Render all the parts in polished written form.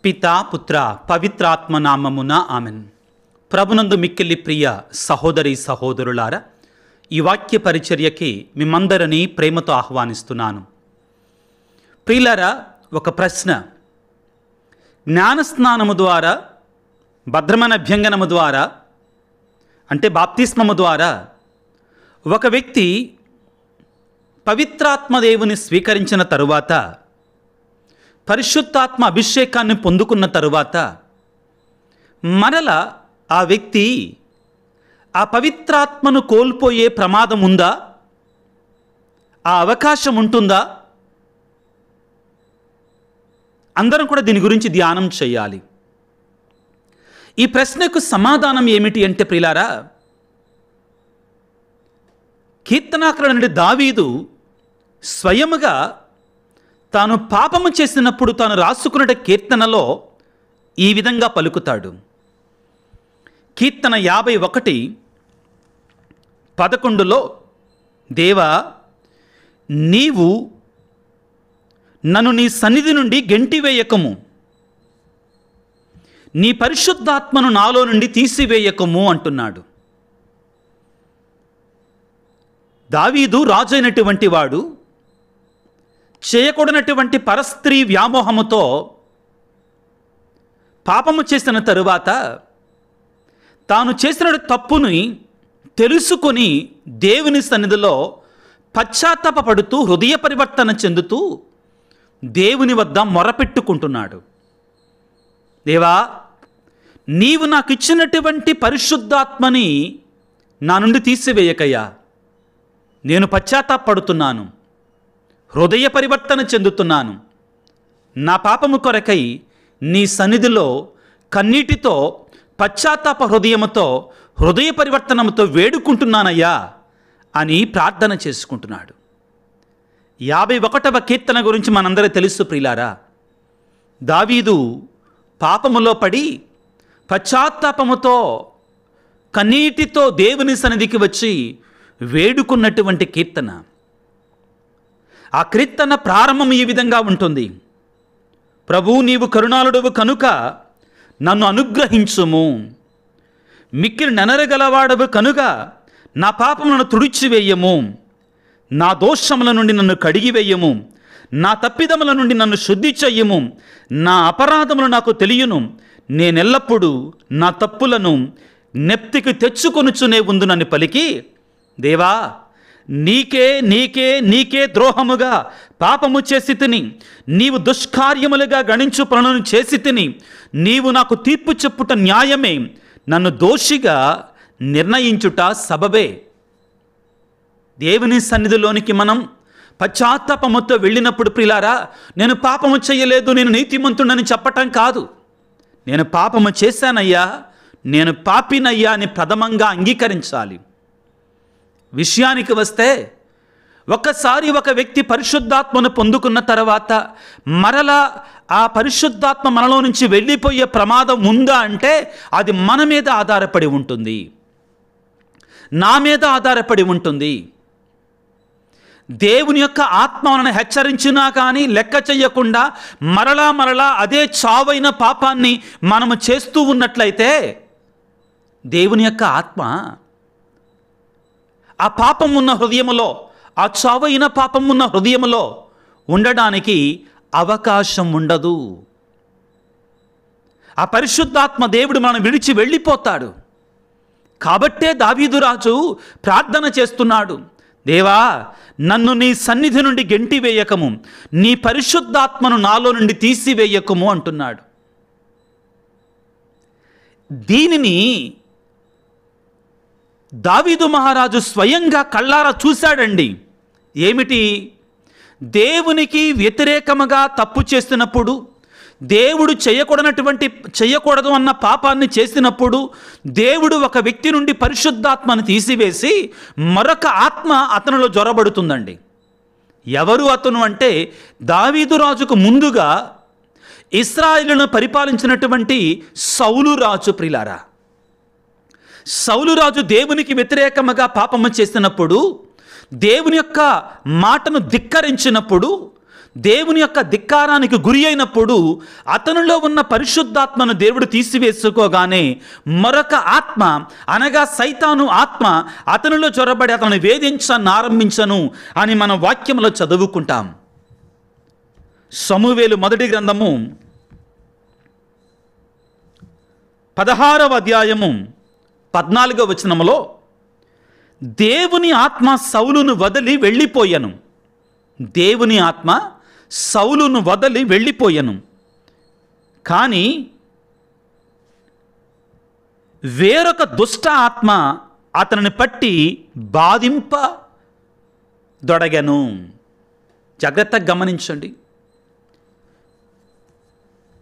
పితా పుత్ర పవిత్రాత్మ నామమున ఆమెన్. ప్రభునందు మిక్కిలి ప్రియ సహోదరి సహోదరులారా, ఈ వాక్య పరిచర్యకి మిమ్మందరినీ ప్రేమతో ఆహ్వానిస్తున్నాను. ప్రియులారా, ఒక ప్రశ్న. జ్ఞానస్నానము ద్వారా, భద్రమైన అభ్యంగనము ద్వారా, అంటే బాప్తిస్మము ద్వారా ఒక వ్యక్తి పవిత్రాత్మదేవుని స్వీకరించిన తరువాత, పరిశుద్ధాత్మ అభిషేకాన్ని పొందుకున్న తరువాత మరల ఆ వ్యక్తి ఆ పవిత్రాత్మను కోల్పోయే ప్రమాదం ఉందా? ఆ అవకాశం ఉంటుందా? అందరం కూడా దీని గురించి ధ్యానం చేయాలి. ఈ ప్రశ్నకు సమాధానం ఏమిటి అంటే ప్రియులారా, కీర్తనాకారుడైన దావీదు స్వయముగా తాను పాపము చేసినప్పుడు తాను రాసుకున్న కీర్తనలో ఈ విధంగా పలుకుతాడు. కీర్తన 51:11 దేవా, నీవు నన్ను నీ సన్నిధి నుండి గెంటివేయకము, నీ పరిశుద్ధాత్మను నాలో నుండి తీసివేయకము అంటున్నాడు. దావీదు రాజు అయినటువంటి వాడు చేయకూడనటువంటి పరస్త్రీ వ్యామోహముతో పాపము చేసిన తరువాత తాను చేసిన తప్పుని తెలుసుకొని దేవుని సన్నిధిలో పశ్చాత్తాపపడుతూ హృదయ పరివర్తన చెందుతూ దేవుని వద్ద మొరపెట్టుకుంటున్నాడు. దేవా, నీవు నాకు ఇచ్చినటువంటి పరిశుద్ధాత్మని నా నుండి తీసివేయకయ్యా, నేను పశ్చాత్తాపడుతున్నాను, హృదయ పరివర్తన చెందుతున్నాను. నా పాపము కొరకై నీ సన్నిధిలో కన్నీటితో పశ్చాత్తాప హృదయముతో హృదయ పరివర్తనముతో వేడుకుంటున్నానయ్యా అని ప్రార్థన చేసుకుంటున్నాడు. 51వ కీర్తన గురించి మనందరూ తెలుసు ప్రియులారా. దావీదు పాపములో పడి పశ్చాత్తాపముతో కన్నీటితో దేవుని సన్నిధికి వచ్చి వేడుకున్నటువంటి కీర్తన. ఆ కీర్తన ప్రారంభం ఈ విధంగా ఉంటుంది. ప్రభువు, నీవు కరుణాళుడవు కనుక నన్ను అనుగ్రహించుము, మిక్కిలి నెనరగలవాడవు కనుక నా పాపములను తుడిచివేయము, నా దోషముల నుండి నన్ను కడిగివేయము, నా తప్పిదముల నుండి నన్ను శుద్ధి చెయ్యము, నా అపరాధములు నాకు తెలియను, నేనెల్లప్పుడూ నా తప్పులను జ్ఞప్తికి తెచ్చుకొనుచునే ఉందునని పలికి, దేవా, నీకే ద్రోహముగా పాపము చేసి తిని, నీవు దుష్కార్యములుగా గణించు పనులను చేసి తిని, నీవు నాకు తీర్పు చెప్పుట న్యాయమే, నన్ను దోషిగా నిర్ణయించుట సబబే. దేవుని సన్నిధిలోనికి మనం పశ్చాత్తాపముతో వెళ్ళినప్పుడు ప్రియులారా, నేను పాపము చేయలేదు, నేను నీతిమంతుడని చెప్పటం కాదు. నేను పాపము చేశానయ్యా, నేను పాపినయ్యా అని ప్రథమంగా అంగీకరించాలి. విషయానికి వస్తే, ఒక్కసారి ఒక వ్యక్తి పరిశుద్ధాత్మను పొందుకున్న తర్వాత మరలా ఆ పరిశుద్ధాత్మ మనలో నుంచి వెళ్ళిపోయే ప్రమాదం ఉందా అంటే అది మన మీద ఆధారపడి ఉంటుంది, నా మీద ఆధారపడి ఉంటుంది. దేవుని యొక్క ఆత్మ మనల్ని హెచ్చరించినా కానీ లెక్క చెయ్యకుండా మరలా అదే చావైన పాపాన్ని మనము చేస్తూ ఉన్నట్లయితే దేవుని యొక్క ఆత్మ ఆ పాపం ఉన్న హృదయములో, ఆ చావైన పాపం ఉన్న హృదయములో ఉండడానికి అవకాశం ఉండదు. ఆ పరిశుద్ధాత్మ దేవుడు మనం విడిచి వెళ్ళిపోతాడు. కాబట్టే దావీదు రాజు ప్రార్థన చేస్తున్నాడు, దేవా, నన్ను నీ సన్నిధి నుండి గెంటివేయకము, నీ పరిశుద్ధాత్మను నాలో నుండి తీసివేయకము అంటున్నాడు. దీనిని దావీదు మహారాజు స్వయంగా కళ్ళారా చూశాడండి. ఏమిటి? దేవునికి వ్యతిరేకముగా తప్పు చేసినప్పుడు, దేవుడు చేయకూడదు అన్న పాపాన్ని చేసినప్పుడు దేవుడు ఒక వ్యక్తి నుండి పరిశుద్ధాత్మను తీసివేసి మరొక ఆత్మ అతనిలో జొరబడుతుందండి. ఎవరు అతను అంటే, దావీదు రాజుకు ముందుగా ఇశ్రాయేలును పరిపాలించినటువంటి సౌలు రాజు. ప్రియులారా, సౌలు రాజు దేవునికి వ్యతిరేకముగా పాపము చేసినప్పుడు, దేవుని యొక్క మాటను ధిక్కరించినప్పుడు, దేవుని యొక్క ధిక్కారానికి గురి అయినప్పుడు అతనిలో ఉన్న పరిశుద్ధాత్మను దేవుడు తీసివేసుకోగానే మరొక ఆత్మ అనగా సైతాను ఆత్మ అతనిలో చొరబడి అతను వేధించనారంభించను అని మనం వాక్యంలో చదువుకుంటాం. సమూయేలు మొదటి గ్రంథము 16వ అధ్యాయము 14వ వచనములో దేవుని ఆత్మ సౌలును వదిలి వెళ్ళిపోయాను. దేవుని ఆత్మ సౌలును వదిలి వెళ్ళిపోయాను, కానీ వేరొక దుష్ట ఆత్మ అతనిని పట్టి బాధింపదొడగను. జాగ్రత్తగా గమనించండి.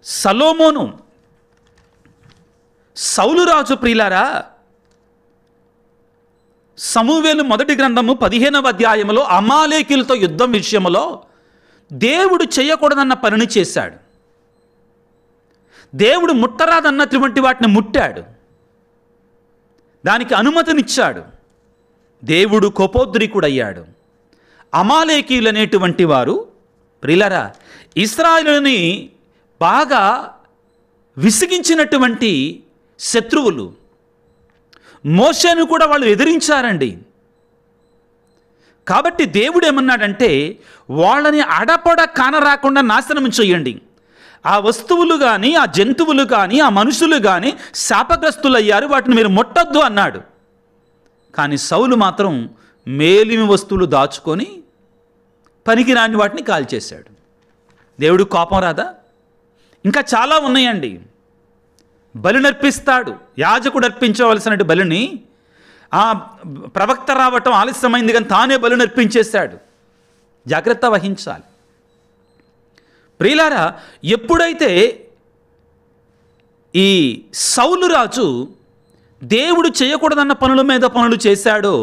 సొలొమోను సౌలు రాజు ప్రియులారా, సమూయేలు మొదటి గ్రంథము 15వ అధ్యాయములో అమాలేకీయులతో యుద్ధం విషయంలో దేవుడు చేయకూడదన్న పనిని చేశాడు. దేవుడు ముట్టరాదన్నటువంటి వాటిని ముట్టాడు, దానికి అనుమతినిచ్చాడు. దేవుడు కోపోద్రికుడయ్యాడు. అమాలేకీయులు అనేటువంటి వారు ప్రియులారా ఇశ్రాయేలుని బాగా విసిగించినటువంటి శత్రువులు. మోషేను కూడా వాళ్ళు ఎదిరించారండి. కాబట్టి దేవుడు ఏమన్నాడంటే వాళ్ళని అడపడ కానరాకుండా నాశనం చేయండి. ఆ వస్తువులు కానీ ఆ జంతువులు కానీ ఆ మనుషులు కానీ శాపగ్రస్తులయ్యారు, వాటిని మీరు ముట్టొద్దు అన్నాడు. కానీ సౌలు మాత్రం మేలిమి వస్తువులు దాచుకొని పనికిరాని వాటిని కాల్చేశాడు. దేవుడు కోపం రాదా? ఇంకా చాలా ఉన్నాయండి. బలి నర్పిస్తాడు. యాజకుడు అర్పించవలసిన బలిని ఆ ప్రవక్త రావటం ఆలస్యమైంది కానీ తానే బలి నర్పించేశాడు. జాగ్రత్త వహించాలి. ప్రియులారా, ఎప్పుడైతే ఈ సౌలు రాజు దేవుడు చేయకూడదన్న పనుల మీద పనులు చేశాడో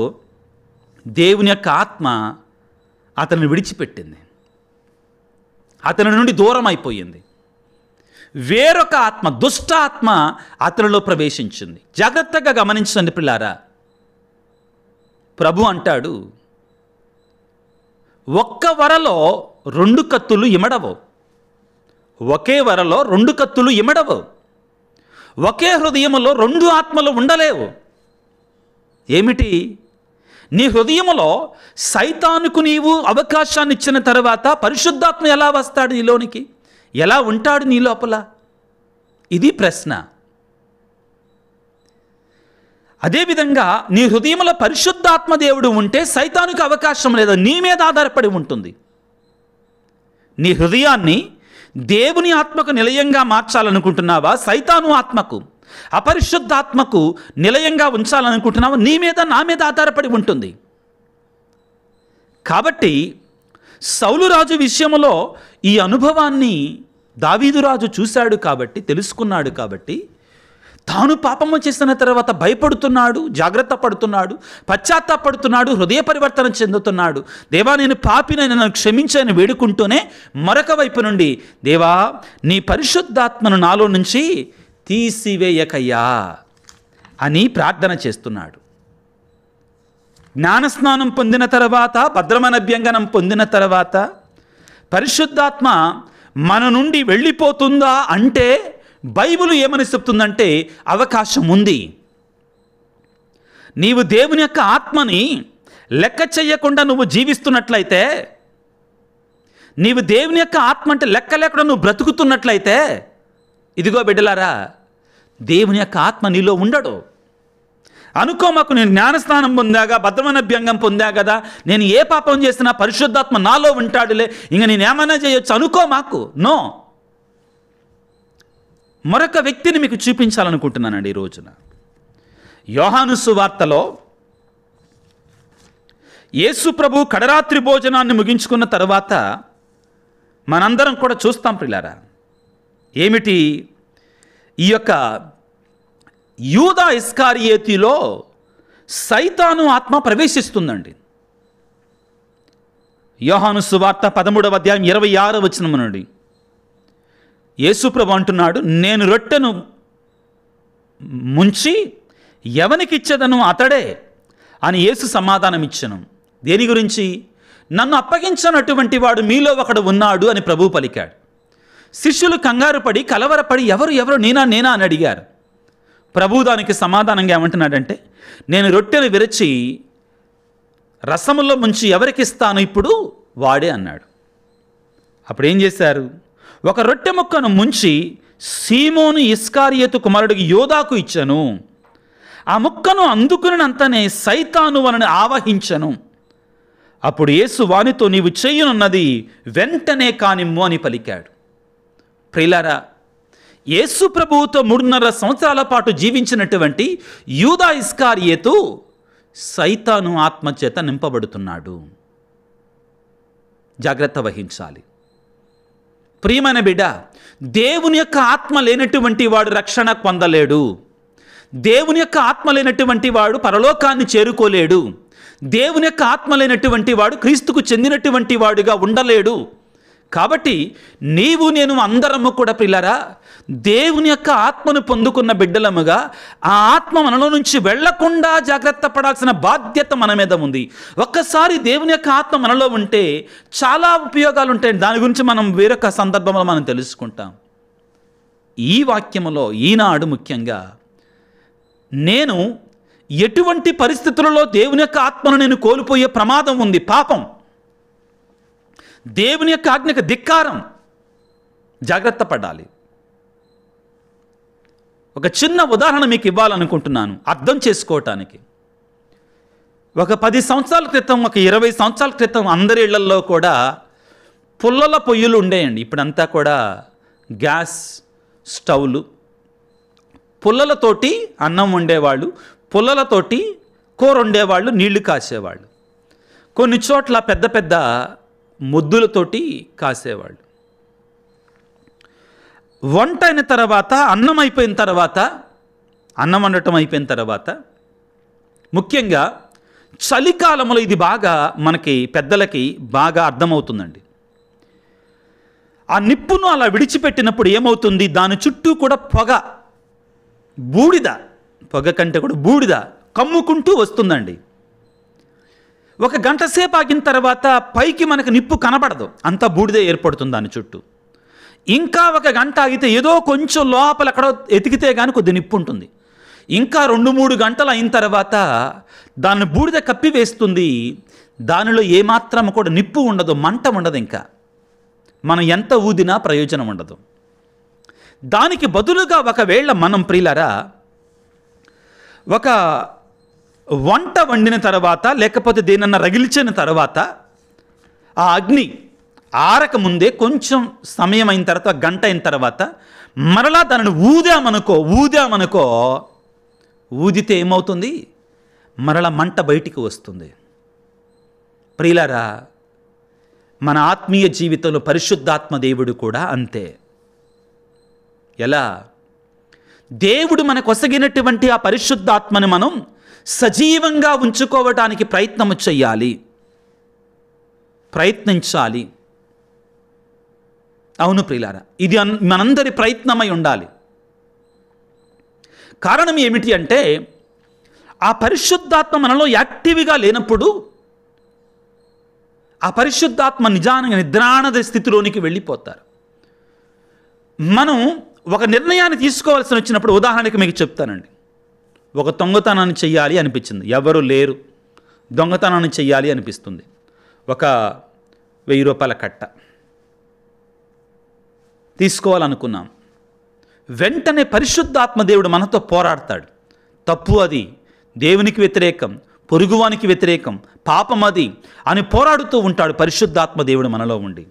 దేవుని యొక్క ఆత్మ అతన్ని విడిచిపెట్టింది, అతని నుండి దూరం అయిపోయింది. వేరొక ఆత్మ, దుష్ట ఆత్మ అతనిలో ప్రవేశించింది. జాగ్రత్తగా గమనించండి పిల్లారా. ప్రభు అంటాడు, ఒక్క వరలో 2 కత్తులు ఇమడవు, ఒకే వరలో 2 కత్తులు ఇమడవు, ఒకే హృదయములో 2 ఆత్మలు ఉండలేవు. ఏమిటి? నీ హృదయములో సైతానుకు నీవు అవకాశాన్ని ఇచ్చిన తర్వాత పరిశుద్ధాత్మ ఎలా వస్తాడు నీలోనికి? ఎలా ఉంటాడు నీ లోపల? ఇది ప్రశ్న. అదేవిధంగా నీ హృదయంలో పరిశుద్ధాత్మ దేవుడు ఉంటే సైతానుకు అవకాశం లేదు, నీ మీద ఆధారపడి ఉంటుంది. నీ హృదయాన్ని దేవుని ఆత్మకు నిలయంగా మార్చాలనుకుంటున్నావా? సైతాను ఆత్మకు, అపరిశుద్ధాత్మకు నిలయంగా ఉంచాలనుకుంటున్నావా? నీ మీద నా మీద ఆధారపడి ఉంటుంది. కాబట్టి సౌలు రాజు విషయంలో ఈ అనుభవాన్ని దావీదు రాజు చూశాడు కాబట్టి, తెలుసుకున్నాడు కాబట్టి తాను పాపము చేసిన తర్వాత భయపడుతున్నాడు, జాగ్రత్త పడుతున్నాడు, పశ్చాత్తాపడుతున్నాడు, హృదయ పరివర్తన చెందుతున్నాడు. దేవా నేను పాపినని నన్ను క్షమించని వేడుకుంటూనే మరొక వైపు నుండి దేవా నీ పరిశుద్ధాత్మను నాలో నుంచి తీసివేయకయ్యా అని ప్రార్థన చేస్తున్నాడు. జ్ఞానస్నానం పొందిన తర్వాత, భద్రమైన అభ్యంగనం పొందిన తర్వాత పరిశుద్ధాత్మ మన నుండి వెళ్ళిపోతుందా అంటే బైబిల్ ఏమని చెప్తుందంటే అవకాశం ఉంది. నీవు దేవుని యొక్క ఆత్మని లెక్క చేయకుండా నువ్వు జీవిస్తున్నట్లయితే, నీవు దేవుని యొక్క ఆత్మ అంటే లెక్క లేకుండా నువ్వు బ్రతుకుతున్నట్లయితే, ఇదిగో బిడ్డలారా, దేవుని యొక్క ఆత్మ నీలో ఉండడు. అనుకోమాకు నేను జ్ఞానస్నానం పొందాగా, భద్రమైన అభ్యంగం పొందా కదా, నేను ఏ పాపం చేసినా పరిశుద్ధాత్మ నాలో ఉంటాడులే, ఇంక నేనేమైనా చేయొచ్చు అనుకోమాకు. నో. మరొక వ్యక్తిని మీకు చూపించాలనుకుంటున్నానండి ఈ రోజున. యోహాను సువార్తలో యేసు ప్రభు కడరాత్రి భోజనాన్ని ముగించుకున్న తర్వాత మనందరం కూడా చూస్తాం ప్రియులారా. ఏమిటి? ఈ యొక్క యూదా ఇస్కారియోతులో సైతాను ఆత్మ ప్రవేశిస్తుందండి. యోహాను సువార్త 13వ అధ్యాయం 26వ వచనం నుండి యేసుప్రభు అంటున్నాడు, నేను రొట్టెను ముంచి ఎవనికిచ్చేదను అతడే అని యేసు సమాధానం ఇచ్చెను. దేని గురించి? నన్ను అప్పగించనటువంటి వాడు మీలో ఒకడు ఉన్నాడు అని ప్రభువు పలికాడు. శిష్యులు కంగారు పడి కలవరపడి ఎవరు నేనా అని అడిగారు. ప్రభువు దానికి సమాధానంగా ఏమంటున్నాడంటే, నేను రొట్టెను విరచి రసములో ముంచి ఎవరికిస్తాను ఇప్పుడు వాడే అన్నాడు. అప్పుడు ఏం చేశారు? ఒక రొట్టె ముక్కను ముంచి సీమోను ఇస్కారియోతు కుమారుడికి యోదాకు ఇచ్చెను. ఆ ముక్కను అందుకునంతనే సైతాను వానిని ఆవహించెను. అప్పుడు యేసు వానితో, నీవు చెయ్యనున్నది వెంటనే కానిమ్ము అని పలికాడు. ప్రియులారా, యేసు ప్రభువుతో 3.5 సంవత్సరాల పాటు జీవించినటువంటి యూదా ఇస్కారియోతు సైతాను ఆత్మచేత నింపబడుతున్నాడు. జాగ్రత్త వహించాలి. ప్రియమైన బిడ్డ, దేవుని యొక్క ఆత్మ లేనటువంటి వాడు రక్షణ పొందలేడు. దేవుని యొక్క ఆత్మ లేనటువంటి వాడు పరలోకాన్ని చేరుకోలేడు. దేవుని యొక్క ఆత్మ లేనటువంటి వాడు క్రీస్తుకు చెందినటువంటి వాడుగా ఉండలేడు. కాబట్టి నీవు నేను అందరము కూడా ప్రియులారా, దేవుని యొక్క ఆత్మను పొందుకున్న బిడ్డలముగా ఆ ఆత్మ మనలో నుంచి వెళ్లకుండా జాగ్రత్త పడాల్సిన బాధ్యత మన మీద ఉంది. ఒక్కసారి దేవుని యొక్క ఆత్మ మనలో ఉంటే చాలా ఉపయోగాలు ఉంటాయి. దాని గురించి మనం వేరొక సందర్భంలో మనం తెలుసుకుంటాం. ఈ వాక్యములో ఈనాడు ముఖ్యంగా నేను ఎటువంటి పరిస్థితులలో దేవుని యొక్క ఆత్మను నేను కోల్పోయే ప్రమాదం ఉంది? పాపం, దేవుని యొక్క ఆజ్ఞకు ధిక్కారం. జాగ్రత్త పడాలి. ఒక చిన్న ఉదాహరణ మీకు ఇవ్వాలనుకుంటున్నాను అర్థం చేసుకోవటానికి. ఒక 10 సంవత్సరాల క్రితం, ఒక 20 సంవత్సరాల క్రితం అందరి ఇళ్లల్లో కూడా పుల్లల పొయ్యిలు ఉండేయండి. ఇప్పుడంతా కూడా గ్యాస్ స్టవ్లు. పుల్లలతోటి అన్నం వండేవాళ్ళు, పుల్లలతోటి కూర వండేవాళ్ళు, నీళ్లు కాసేవాళ్ళు. కొన్ని చోట్ల పెద్ద పెద్ద ముద్దులతోటి కాసేవాళ్ళు. వంట అయిన తర్వాత, అన్నం అయిపోయిన తర్వాత, అన్నం వండటం అయిపోయిన తర్వాత, ముఖ్యంగా చలికాలంలో ఇది బాగా మనకి పెద్దలకి బాగా అర్థమవుతుందండి. ఆ నిప్పును అలా విడిచిపెట్టినప్పుడు ఏమవుతుంది? దాని చుట్టూ కూడా పొగ, బూడిద, పొగ కంటే కూడా బూడిద కమ్ముకుంటూ వస్తుందండి. ఒక గంట సేపు ఆగిన తర్వాత పైకి మనకు నిప్పు కనబడదు, అంత బూడిద ఏర్పడుతుంది దాని చుట్టూ. ఇంకా ఒక గంట ఆగితే ఏదో కొంచెం లోపల ఎక్కడో ఎతికితే కానీ కొద్ది నిప్పు ఉంటుంది. ఇంకా 2-3 గంటలు అయిన తర్వాత దాన్ని బూడిద కప్పివేస్తుంది. దానిలో ఏమాత్రం కూడా నిప్పు ఉండదు, మంట ఉండదు. ఇంకా మనం ఎంత ఊదినా ప్రయోజనం ఉండదు. దానికి బదులుగా ఒకవేళ మనం ప్రియులారా ఒక వంట వండిన తర్వాత, లేకపోతే దేనన్నా రగిల్చిన తర్వాత, ఆ అగ్ని ఆరక ముందే కొంచెం సమయం అయిన తర్వాత, గంట అయిన తర్వాత మరలా దానిని ఊదామనుకో ఊదితే ఏమవుతుంది? మరలా మంట బయటికి వస్తుంది. ప్రియులారా, మన ఆత్మీయ జీవితంలో పరిశుద్ధాత్మ దేవుడు కూడా అంతే. ఎలా? దేవుడు మనకు ఒసగినటువంటి ఆ పరిశుద్ధాత్మని మనం సజీవంగా ఉంచుకోవడానికి ప్రయత్నము చేయాలి, ప్రయత్నించాలి. అవును ప్రియులారా, ఇది మనందరి ప్రయత్నమై ఉండాలి. కారణం ఏమిటి అంటే, ఆ పరిశుద్ధాత్మ మనలో యాక్టివ్గా లేనప్పుడు ఆ పరిశుద్ధాత్మ నిజానికి నిద్రాణద స్థితిలోనికి వెళ్ళిపోతారు. మనం ఒక నిర్ణయాన్ని తీసుకోవాల్సి వచ్చినప్పుడు, ఉదాహరణకి మీకు చెప్తానండి. ఒక దొంగతనాన్ని చెయ్యాలి అనిపించింది, ఎవరు లేరు, దొంగతనాన్ని చెయ్యాలి అనిపిస్తుంది. ఒక 1000 రూపాయల కట్ట తీసుకోవాలనుకున్నాం. వెంటనే పరిశుద్ధాత్మ దేవుడు మనతో పోరాడతాడు. తప్పు అది, దేవునికి వ్యతిరేకం, పొరుగువానికి వ్యతిరేకం, పాపం అది అని పోరాడుతూ ఉంటాడు పరిశుద్ధాత్మ దేవుడు మనలో ఉండి.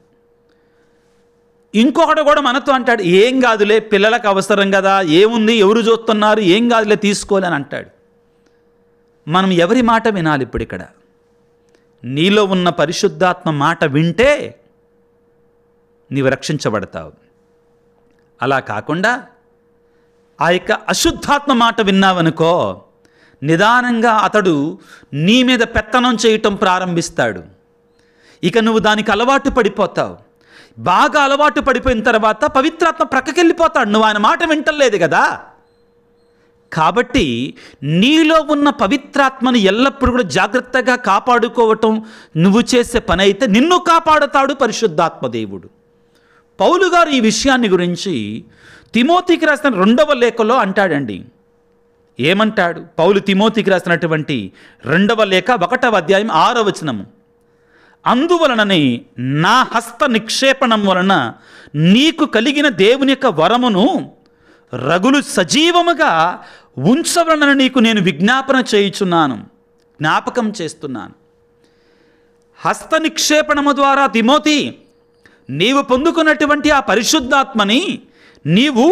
ఇంకొకటి కూడా మనతో అంటాడు, ఏం కాదులే, పిల్లలకు అవసరం కదా, ఏముంది, ఎవరు చూస్తున్నారు, ఏం కాదులే, తీసుకోలే అని అంటాడు. మనం ఎవరి మాట వినాలి? ఇప్పుడు ఇక్కడ నీలో ఉన్న పరిశుద్ధాత్మ మాట వింటే నీవు రక్షించబడతావు. అలా కాకుండా ఆ యొక్క అశుద్ధాత్మ మాట విన్నావనుకో, నిదానంగా అతడు నీ మీద పెత్తనం చేయటం ప్రారంభిస్తాడు. ఇక నువ్వు దానికి అలవాటు పడిపోతావు. బాగా అలవాటు పడిపోయిన తర్వాత పవిత్రాత్మ ప్రక్కకెళ్ళిపోతాడు. నువ్వు ఆయన మాట వింటలేదు కదా. కాబట్టి నీలో ఉన్న పవిత్రాత్మని ఎల్లప్పుడూ కూడా జాగ్రత్తగా కాపాడుకోవటం నువ్వు చేసే పని అయితే నిన్ను కాపాడుతాడు పరిశుద్ధాత్మ దేవుడు. పౌలు గారు ఈ విషయాన్ని గురించి తిమోతికి రాసిన 2వ లేఖలో అంటాడండి. ఏమంటాడు? పౌలు తిమోతికి రాసినటువంటి 2వ లేఖ 1వ అధ్యాయం 6వ వచనము, అందువలననే నా హస్త నిక్షేపణం వలన నీకు కలిగిన దేవుని యొక్క వరమును రగులు సజీవముగా ఉంచవలనని నీకు నేను విజ్ఞాపన చేయుచున్నాను, జ్ఞాపకం చేస్తున్నాను. హస్త నిక్షేపణము ద్వారా తిమోతి, నీవు పొందుకున్నటువంటి ఆ పరిశుద్ధాత్మని నీవు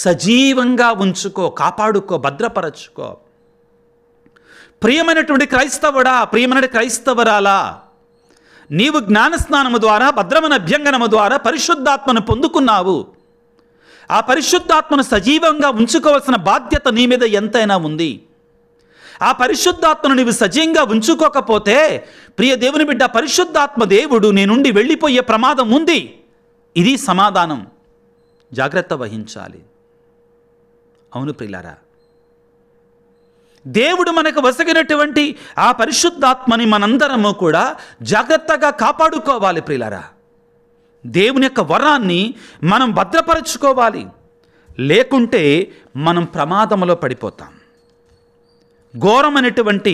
సజీవంగా ఉంచుకో, కాపాడుకో, భద్రపరచుకో. ప్రియమైనటువంటి క్రైస్తవుడా, ప్రియమైన క్రైస్తవరాలా, నీవు జ్ఞానస్నానము ద్వారా, భద్రమైన అభ్యంగనము ద్వారా పరిశుద్ధాత్మను పొందుకున్నావు. ఆ పరిశుద్ధాత్మను సజీవంగా ఉంచుకోవాల్సిన బాధ్యత నీ మీద ఎంతైనా ఉంది. ఆ పరిశుద్ధాత్మను నీవు సజీవంగా ఉంచుకోకపోతే ప్రియ దేవుని బిడ్డ, పరిశుద్ధాత్మ దేవుడు నీ నుండి వెళ్ళిపోయే ప్రమాదం ఉంది. ఇది సమాధానం. జాగ్రత్త వహించాలి. అవును ప్రియులారా, దేవుడు మనకు వసగినటువంటి ఆ పరిశుద్ధాత్మని మనందరము కూడా జాగ్రత్తగా కాపాడుకోవాలి ప్రియులారా. దేవుని యొక్క వరాన్ని మనం భద్రపరచుకోవాలి. లేకుంటే మనం ప్రమాదంలో పడిపోతాం, ఘోరమైనటువంటి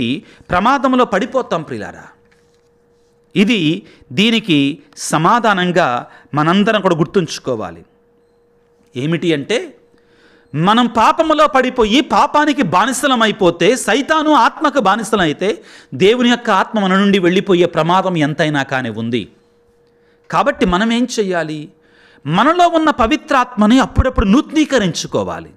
ప్రమాదంలో పడిపోతాం ప్రియులారా. ఇది దీనికి సమాధానంగా మనందరం కూడా గుర్తుంచుకోవాలి. ఏమిటి అంటే, మనం పాపములో పడిపోయి పాపానికి బానిసలమైపోతే, సైతాను ఆత్మకు బానిసలైతే దేవుని యొక్క ఆత్మ మన నుండి వెళ్ళిపోయే ప్రమాదం ఎంతైనా కానీ ఉంది. కాబట్టి మనం ఏం చెయ్యాలి? మనలో ఉన్న పవిత్రాత్మని అప్పుడప్పుడు నూతనీకరించుకోవాలి.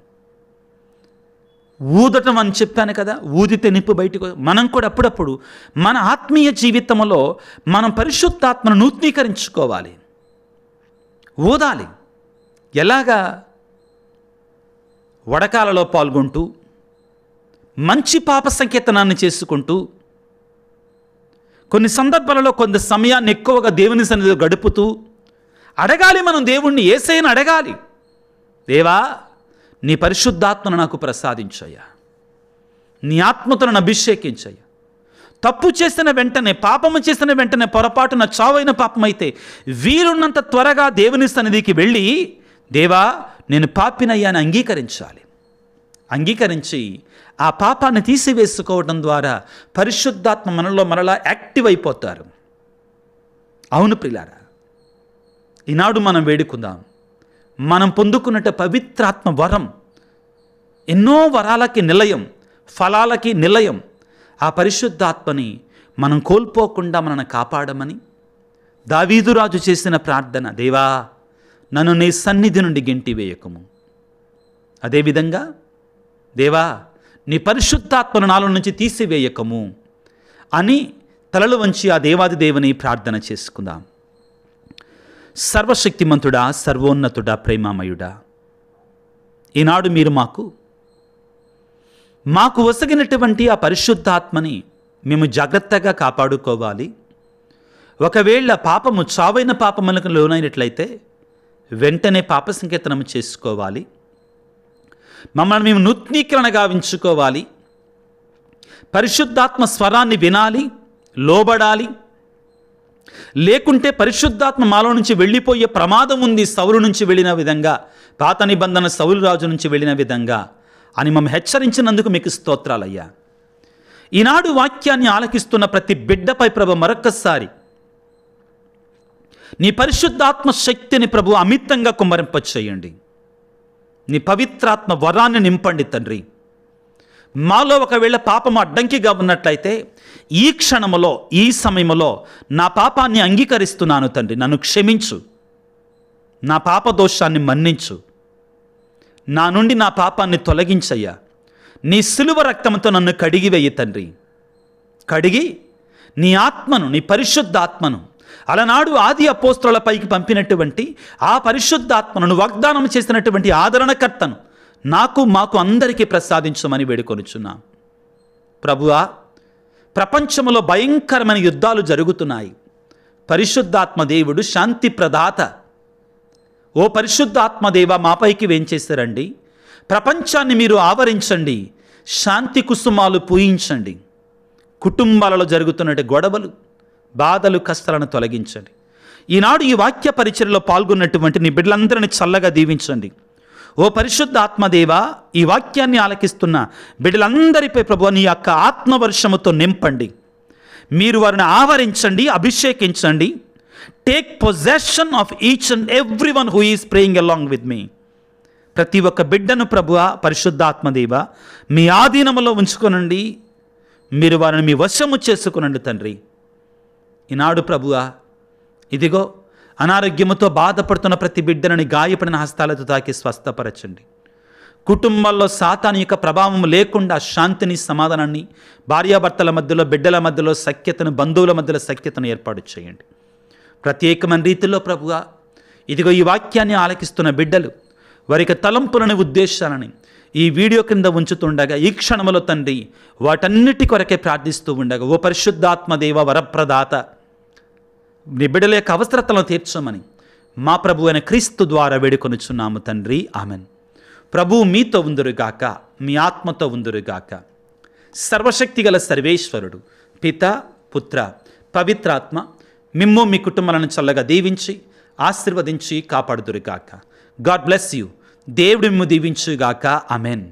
ఊదటం అని చెప్పాను కదా, ఊదితే నిప్పు బయటకు. మనం కూడా అప్పుడప్పుడు మన ఆత్మీయ జీవితంలో మనం పరిశుద్ధాత్మను నూతనీకరించుకోవాలి, ఊదాలి. ఎలాగా? వడకాలలో పాల్గొంటూ, మంచి పాప సంకీర్తనాన్ని చేసుకుంటూ, కొన్ని సందర్భాలలో కొంత సమయాన్ని ఎక్కువగా దేవుని సన్నిధిలో గడుపుతూ అడగాలి. మనం దేవుణ్ణి, యేసయ్యను అడగాలి. దేవా, నీ పరిశుద్ధాత్మను నాకు ప్రసాదించయ్యా, నీ ఆత్మతో నన్ను అభిషేకించయ్యా. తప్పు చేసిన వెంటనే, పాపము చేసిన వెంటనే, పొరపాటున చావైన పాపమైతే వీలున్నంత త్వరగా దేవుని సన్నిధికి వెళ్ళి, దేవా నేను పాపినయ్యా అని అంగీకరించాలి. అంగీకరించి ఆ పాపాన్ని తీసివేసుకోవడం ద్వారా పరిశుద్ధాత్మ మనలో మరలా యాక్టివ్ అయిపోతారు. అవును ప్రియులారా, ఈనాడు మనం వేడుకుందాం. మనం పొందుకున్నట్టు పవిత్రాత్మ వరం ఎన్నో వరాలకి నిలయం, ఫలాలకి నిలయం. ఆ పరిశుద్ధాత్మని మనం కోల్పోకుండా మనల్ని కాపాడమని దావీదురాజు చేసిన ప్రార్థన, దేవా నన్ను నీ సన్నిధి నుండి గెంటివేయకము. అదేవిధంగా దేవా నీ పరిశుద్ధాత్మను నాలో నుంచి తీసివేయకము అని తలలు వంచి ఆ దేవాది దేవుని ప్రార్థన చేసుకుందాం. సర్వశక్తిమంతుడా, సర్వోన్నతుడా, ప్రేమామయుడా, ఈనాడు మీరు మాకు వసగినటువంటి ఆ పరిశుద్ధాత్మని మేము జాగ్రత్తగా కాపాడుకోవాలి. ఒకవేళ పాపము చావైన పాపములకు లోనైనట్లయితే వెంటనే పాప సంకీర్తనం చేసుకోవాలి. మమ్మల్ని మేము నూతనీకరణ గావించుకోవాలి. పరిశుద్ధాత్మ స్వరాన్ని వినాలి, లోబడాలి. లేకుంటే పరిశుద్ధాత్మ మాలో నుంచి వెళ్ళిపోయే ప్రమాదం ఉంది. సౌలు నుంచి వెళ్ళిన విధంగా, పాత నిబంధన సౌలు రాజు నుంచి వెళ్ళిన విధంగా అని మమ్మల్ని హెచ్చరించినందుకు మీకు స్తోత్రాలయ్యా. ఈనాడు వాక్యాన్ని ఆలకిస్తున్న ప్రతి బిడ్డపై ప్రభు మరొక్కసారి నీ పరిశుద్ధాత్మ శక్తిని ప్రభు అమితంగా కుమ్మరింపచేయండి. నీ పవిత్రాత్మ వరాన్ని నింపండి తండ్రి. మాలో ఒకవేళ పాపము అడ్డంకిగా ఉన్నట్లయితే ఈ క్షణములో, ఈ సమయంలో నా పాపాన్ని అంగీకరిస్తున్నాను తండ్రి, నన్ను క్షమించు, నా పాప దోషాన్ని మన్నించు, నా నుండి నా పాపాన్ని తొలగించయ్యా. నీ సిలువ రక్తంతో నన్ను కడిగివేయి తండ్రి. కడిగి నీ ఆత్మను, నీ పరిశుద్ధాత్మను, అలనాడు ఆది అపోస్తలులపైకి పంపినటువంటి ఆ పరిశుద్ధాత్మను వాగ్దానం చేసినటువంటి ఆదరణకర్తను మాకు అందరికీ ప్రసాదించమని వేడుకొనుచున్నాం. ప్రభువా, ప్రపంచంలో భయంకరమైన యుద్ధాలు జరుగుతున్నాయి. పరిశుద్ధాత్మ దేవుడు శాంతి ప్రదాత. ఓ పరిశుద్ధాత్మ దేవ, మాపైకి వేంచేశారండి. ప్రపంచాన్ని మీరు ఆవరించండి, శాంతి కుసుమాలు పూయించండి. కుటుంబాలలో జరుగుతున్న గొడవలు, బాధలు, కష్టాలను తొలగించండి. ఈనాడు ఈ వాక్య పరిచర్యలో పాల్గొన్నటువంటి నీ బిడ్డలందరినీ చల్లగా దీవించండి. ఓ పరిశుద్ధ ఆత్మదేవ, ఈ వాక్యాన్ని ఆలకిస్తున్న బిడ్డలందరిపై ప్రభువా నీ యొక్క ఆత్మవర్షముతో నింపండి. మీరు వారిని ఆవరించండి, అభిషేకించండి. Take possession of each and every one who is praying along with me. ప్రతి ఒక్క బిడ్డను ప్రభువా పరిశుద్ధాత్మదేవ మీ ఆధీనములో ఉంచుకొనండి. మీరు వారిని మీ వశము చేసుకునండి తండ్రి. ఈనాడు ప్రభువా ఇదిగో అనారోగ్యముతో బాధపడుతున్న ప్రతి బిడ్డని గాయపడిన హస్తాలతో తాకి స్వస్థపరచండి. కుటుంబాల్లో సాతాను యొక్క ప్రభావం లేకుండా శాంతిని, సమాధానాన్ని, భార్యాభర్తల మధ్యలో, బిడ్డల మధ్యలో సఖ్యతను, బంధువుల మధ్యలో సఖ్యతను ఏర్పాటు చేయండి. ప్రత్యేకమైన రీతిలో ప్రభువా ఇదిగో ఈ వాక్యాన్ని ఆలకిస్తున్న బిడ్డలు వారికి తలంపులని, ఉద్దేశాలని ఈ వీడియో కింద ఉంచుతుండగా ఈ క్షణములో తండ్రి వాటన్నిటి కొరకే ప్రార్థిస్తూ ఉండగా ఓ పరిశుద్ధాత్మదేవ వరప్రదాత నీ బిడ్డల యొక్క అవసరతలను తీర్చమని మా ప్రభు అయిన క్రీస్తు ద్వారా వేడుకొనుచున్నాము తండ్రి. ఆమెన్. ప్రభువు మీతో ఉందురుగాక, మీ ఆత్మతో ఉందురుగాక. సర్వశక్తిగల సర్వేశ్వరుడు పిత, పుత్ర, పవిత్రాత్మ మిమ్ము మీ కుటుంబాలను చల్లగా దీవించి ఆశీర్వదించి కాపాడుదురుగాక. God bless you. దేవుడు మిమ్ము దీవించుగాక. ఆమెన్.